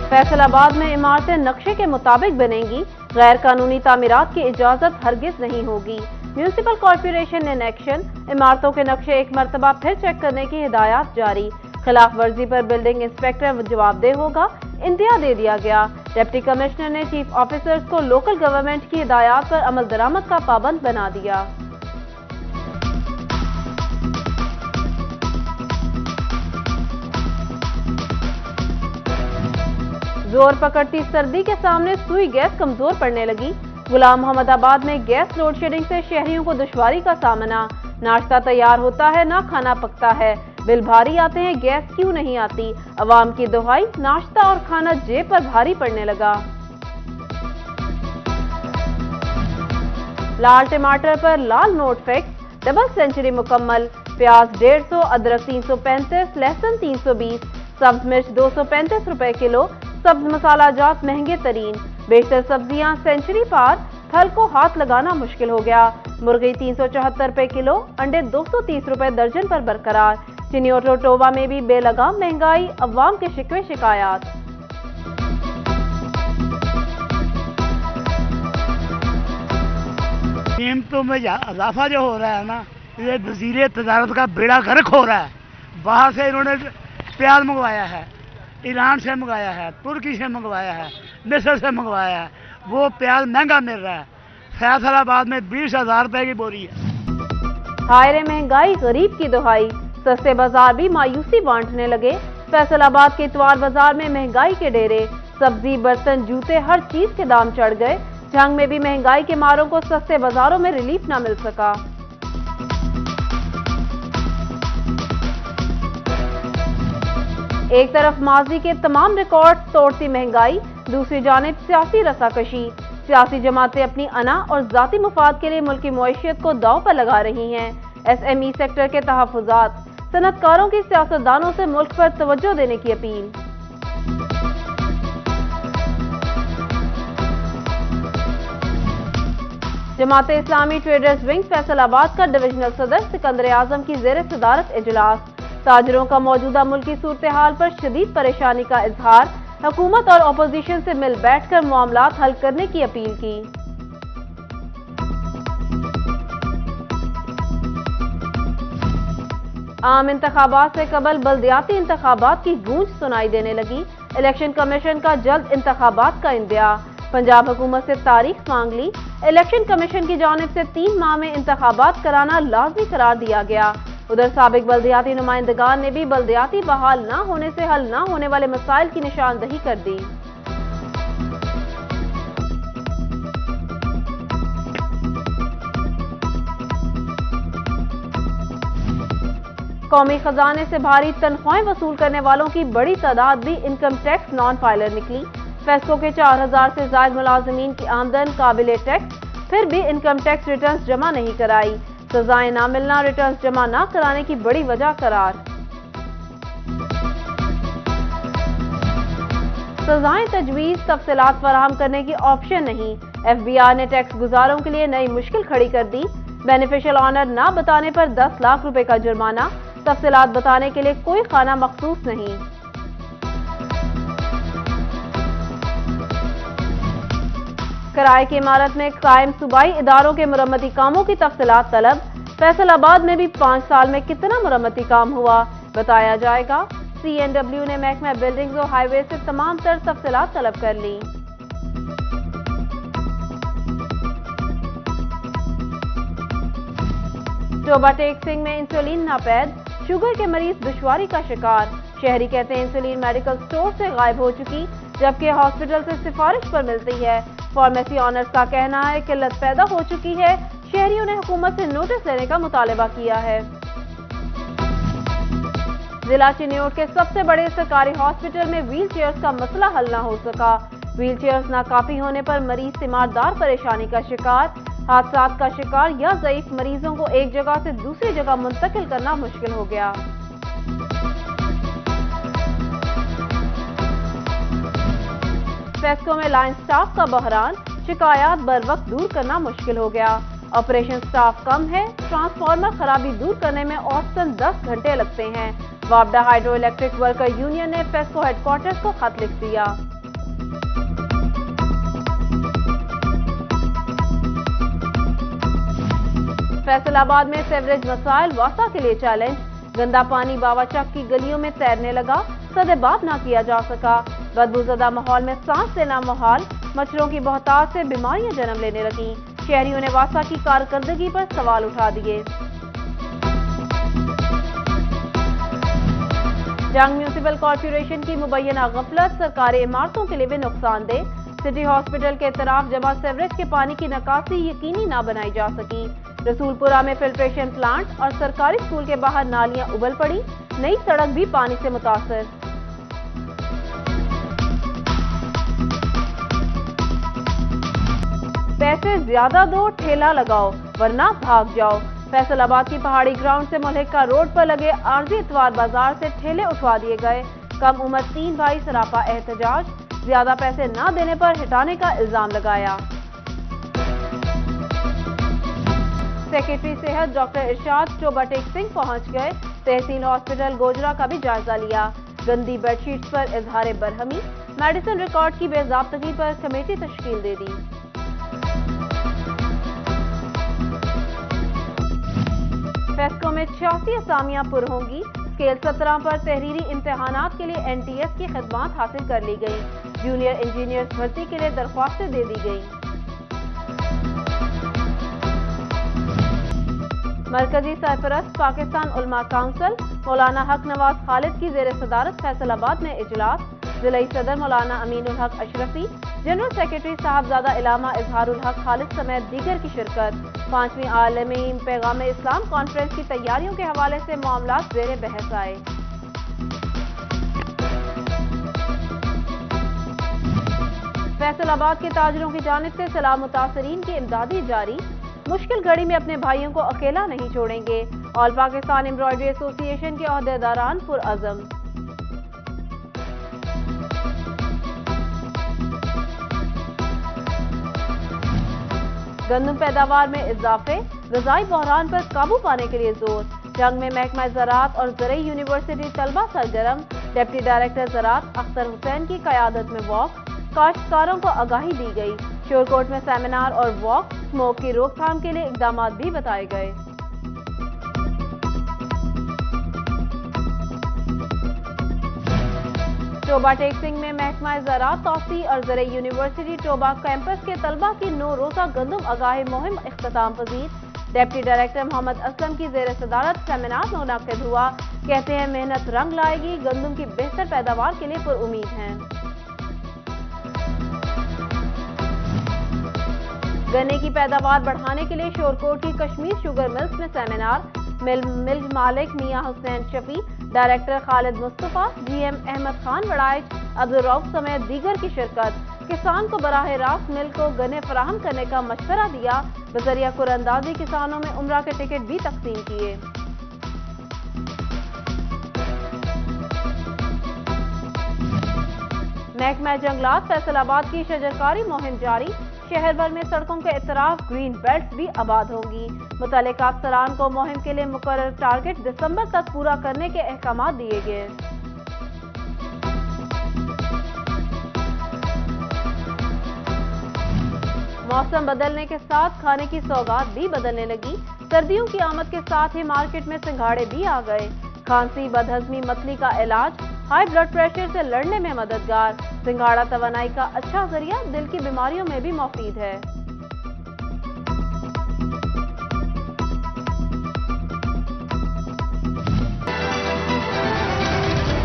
फैसलाबाद में इमारतें नक्शे के मुताबिक बनेंगी, गैर कानूनी तामीरात की इजाजत हरगिज नहीं होगी। म्यूनिसिपल कॉर्पोरेशन इन एक्शन, इमारतों के नक्शे एक मरतबा फिर चेक करने की हिदायत जारी। खिलाफ वर्जी पर बिल्डिंग इंस्पेक्टर जवाबदेह होगा, इंदिया दे दिया गया। डिप्टी कमिश्नर ने चीफ ऑफिसर्स को लोकल गवर्नमेंट की हिदायत पर अमल दरामद का पाबंद बना दिया। जोर पकड़ती सर्दी के सामने सुई गैस कमजोर पड़ने लगी। गुलाम मोहम्मदाबाद में गैस लोड शेडिंग से शहरियों को दुश्वारी का सामना। नाश्ता तैयार होता है ना खाना पकता है, बिल भारी आते हैं गैस क्यों नहीं आती। अवाम की दुहाई, नाश्ता और खाना जेब पर भारी पड़ने लगा। लाल टमाटर पर लाल नोट फिक्स, डबल सेंचुरी मुकम्मल। प्याज 150, अदरक 335, लहसुन 320, सब्ज मिर्च 235 रुपए किलो। सब्ज मसाला जात महंगे तरीन, बेशतर सब्जियां सेंचुरी पार, फल को हाथ लगाना मुश्किल हो गया। मुर्गी 374 रुपए किलो, अंडे 230 रुपए दर्जन पर बरकरार। चीनी और टोटोवा में भी बेलगाम महंगाई, अवाम के शिकवे शिकायत। कीमतों में इजाफा जो हो रहा है ना, ये वज़ीर तजारत का बेड़ा गर्क हो रहा है। बाहर से इन्होंने प्याज मंगवाया है, ईरान से मंगवाया है, तुर्की से मंगवाया है, मिस्र से मंगवाया है। वो प्याज महंगा मिल रहा है। फैसलाबाद में 20,000 रुपए की बोरी है। हाय रे महंगाई, गरीब की दुहाई, सस्ते बाजार भी मायूसी बांटने लगे। फैसलाबाद के इतवार बाजार में महंगाई के डेरे, सब्जी, बर्तन, जूते, हर चीज के दाम चढ़ गए। जंग में भी महंगाई के मारों को सस्ते बाजारों में रिलीफ न मिल सका। एक तरफ माजी के तमाम रिकॉर्ड तोड़ती महंगाई, दूसरी जानिब सियासी रसाकशी। सियासी जमातें अपनी अना और जाती मुफाद के लिए मुल्की मईशत को दांव पर लगा रही हैं। SME सेक्टर के तहफ़्फ़ुज़ात, सनअतकारों की सियासतदानों से मुल्क पर तवज्जो देने की appeal. Jamaat Islami traders wing Faisalabad का डिविजनल सदर सिकंदर आजम की ज़ेर सदारत इजलास। ताजरों का मौजूदा मुल्की सूरत हाल पर शदीद परेशानी का इजहार, हुकूमत और अपोजिशन से मिल बैठकर मामलात हल करने की अपील की। आम इंतखाबात से कबल बल्दियाती इंतखाबात की गूंज सुनाई देने लगी। इलेक्शन कमीशन का जल्द इंतखाबात का इंदिया, पंजाब हुकूमत से तारीख मांग ली। इलेक्शन कमीशन की जानिब से 3 माह में इंतखाबात कराना लाजमी करार दिया गया। उधर साबिक बल्दियाती नुमाइंदगान ने भी बल्दियाती बहाल न होने से हल न होने वाले मसाइल की निशानदही कर दी। कौमी खजाने से भारी तनख्वाहें वसूल करने वालों की बड़ी तादाद भी इनकम टैक्स नॉन फाइलर निकली। फेस्को के 4,000 से ज्यादा मुलाजमीन की आमदन काबिल टैक्स, फिर भी इनकम टैक्स रिटर्न्स जमा नहीं कराई। सजाएं ना मिलना, रिटर्न्स जमा ना कराने की बड़ी वजह करार। सजाएं तजवीज, तफसीलात फराहम करने की ऑप्शन नहीं। FBI ने टैक्स गुजारों के लिए नई मुश्किल खड़ी कर दी। बेनिफिशियल ऑनर ना बताने पर 10 लाख रुपए का जुर्माना, तफसीलात बताने के लिए कोई खाना मखसूस नहीं। कराए की इमारत में कायम सूबाई इदारों के मुरम्मती कामों की तफसीलात तलब। फैसलाबाद में भी 5 साल में कितना मुरम्मती काम हुआ बताया जाएगा। CNW ने महकमा बिल्डिंग्स और हाईवे से तमाम तर तफसीलात तलब कर ली। टोबा टेक सिंह में इंसुलिन नापैद, शुगर के मरीज दुश्वारी का शिकार। शहरी कहते हैं इंसुलिन मेडिकल स्टोर से गायब हो चुकी, जबकि हॉस्पिटल से सिफारिश पर मिलती है। फार्मेसी ऑनर्स का कहना है किल्लत पैदा हो चुकी है। शहरियों ने हुकूमत से नोटिस लेने का मुतालबा किया है। जिला चिन्योट के सबसे बड़े सरकारी हॉस्पिटल में व्हील चेयर्स का मसला हल न हो सका। व्हील चेयर्स नाकाफी होने पर मरीज तीमारदार परेशानी का शिकार, हादसात का शिकार या ज़ईफ मरीजों को एक जगह से दूसरी जगह मुंतकिल करना मुश्किल हो गया। फेस्को में लाइन स्टाफ का बहरान, शिकायत बर वक्त दूर करना मुश्किल हो गया। ऑपरेशन स्टाफ कम है, ट्रांसफार्मर खराबी दूर करने में औसतन 10 घंटे लगते हैं। वापडा हाइड्रो इलेक्ट्रिक वर्कर यूनियन ने फेस्को हेडक्वार्टर्स को खत लिख दिया। फैसल आबाद में सेवरेज मसाइल वासा के लिए चैलेंज, गंदा पानी बावाचक की गलियों में तैरने लगा, सदेबाब ना किया जा सका। बदबूज़दा माहौल में सांस लेना मुहाल, मच्छरों की बहुतायत से बीमारियां जन्म लेने लगी। शहरियों ने वासा की कारकर्दगी पर सवाल उठा दिए। जंग म्यूनिसिपल कॉर्पोरेशन की मुबैना गफलत सरकारी इमारतों के लिए भी नुकसानदेह। सिटी हॉस्पिटल के तरफ जमा सेवरेज के पानी की निकासी यकीनी ना बनाई जा सकी। रसूलपुरा में फिल्ट्रेशन प्लांट और सरकारी स्कूल के बाहर नालियां उबल पड़ी, नई सड़क भी पानी से मुतासर। पैसे ज्यादा दो, ठेला लगाओ वरना भाग जाओ। फैसलाबाद की पहाड़ी ग्राउंड से मुल्हिका रोड पर लगे आरजी इतवार बाजार से ठेले उठवा दिए गए। कम उम्र 3 भाई सरापा एहतजाज, ज्यादा पैसे ना देने पर हटाने का इल्जाम लगाया। सेक्रेटरी सेहत डॉक्टर इरशाद चोबाटेक सिंह पहुंच गए, तहसील हॉस्पिटल गोजरा का भी जायजा लिया। गंदी बेडशीट्स पर इजहार बरहमी, मेडिसिन रिकॉर्ड की बेजाब्तगी पर कमेटी तश्कील दे दी। फेस्को में 86 असामियां पुर होंगी। स्केल 17 पर तहरीरी इम्तिहानात के लिए NTS की खिदमात हासिल कर ली गई। जूनियर इंजीनियर्स भर्ती के लिए दरख्वास्तें दे दी गई। मरकजी सरपरस्त पाकिस्तान उलमा काउंसिल मौलाना हक नवाज खालिद की जेर सदारत फैसलाबाद में इजलास। जिलाई सदर मौलाना अमीनुल हक अशरफी, जनरल सेक्रेटरी साहबजादा इलामा इजहारुल हक खालिद समेत दीगर की शिरकत। 5वीं आलमी पैगाम इस्लाम कॉन्फ्रेंस की तैयारियों के हवाले से मामलात ज़ेरे बहस आए। फैसलाबाद के ताजरों की जानिब से सलाह मुतासरीन की इमदादी जारी। मुश्किल घड़ी में अपने भाइयों को अकेला नहीं छोड़ेंगे। ऑल पाकिस्तान एम्ब्रॉयडरी एसोसिएशन के ओहदेदारान पुरअज़म। गंदम पैदावार में इजाफे, ग़ज़ाई बहरान पर काबू पाने के लिए जोर। जंग में महकमा ज़राअत और ज़रई यूनिवर्सिटी तलबा सरगर्म। डिप्टी डायरेक्टर ज़राअत अख्तर हुसैन की क़यादत में वॉक, काश्तकारों को आगाही दी गई। शोरकोट में सेमिनार और वॉक, स्मोक की रोकथाम के लिए इक़दामात भी बताए गए। टोबा टेक सिंह में महकमा ज़राअत तौसी और ज़रई यूनिवर्सिटी टोबा कैंपस के तलबा की 9 रोज़ा गंदम आगाही मुहिम इख्तिताम पजीर। डिप्टी डायरेक्टर मोहम्मद असलम की ज़ेर सदारत सेमिनार मुनक़िद हुआ। कहते हैं मेहनत रंग लाएगी, गंदम की बेहतर पैदावार के लिए पुरुमीद हैं। गन्ने की पैदावार बढ़ाने के लिए शोरकोट की कश्मीर शुगर मिल्स में सेमिनार। मिल मालिक मियां हुसैन शफी, डायरेक्टर खालिद मुस्तफ़ा, GM अहमद खान वड़ाइच, अब्दुल रऊफ समेत दीगर की शिरकत। किसान को बराह रास्त मिल को गन्ने फराहम करने का मशवरा दिया। बजरिया कुरअंदाजी किसानों में उम्रा के टिकट भी तकसीम किए। महकमा जंगलात फैसलाबाद की शजरकारी मुहिम जारी। शहर भर में सड़कों के इतराफ ग्रीन बेल्ट भी आबाद होंगी। मुतल्लिका अफसरान को मुहिम के लिए मुकर्रर टारगेट दिसंबर तक पूरा करने के अहकाम दिए गए। मौसम बदलने के साथ खाने की सौगात भी बदलने लगी। सर्दियों की आमद के साथ ही मार्केट में सिंघाड़े भी आ गए। खांसी, बदहजमी, मतली का इलाज, हाई ब्लड प्रेशर से लड़ने में मददगार। सिंघाड़ा तवानाई का अच्छा जरिया, दिल की बीमारियों में भी मुफीद है।